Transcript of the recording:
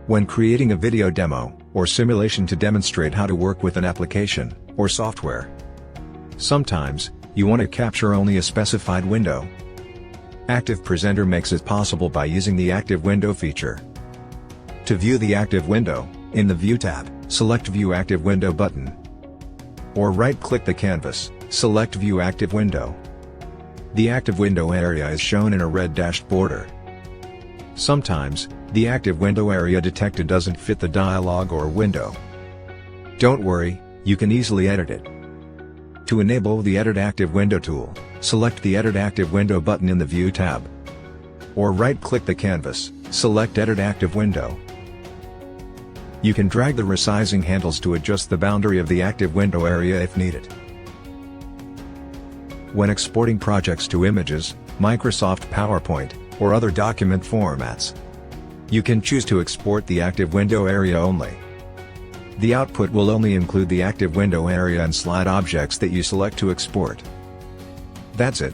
When creating a video demo, or simulation to demonstrate how to work with an application, or software. Sometimes, you want to capture only a specified window. ActivePresenter makes it possible by using the Active Window feature. To view the active window, in the View tab, select View Active Window button. Or right-click the canvas, select View Active Window. The active window area is shown in a red dashed border. Sometimes, the active window area detected doesn't fit the dialog or window. Don't worry, you can easily edit it. To enable the Edit Active Window tool, select the Edit Active Window button in the View tab. Or right-click the canvas, select Edit Active Window. You can drag the resizing handles to adjust the boundary of the active window area if needed. When exporting projects to images, Microsoft PowerPoint, or other document formats, you can choose to export the active window area only. The output will only include the active window area and slide objects that you select to export. That's it.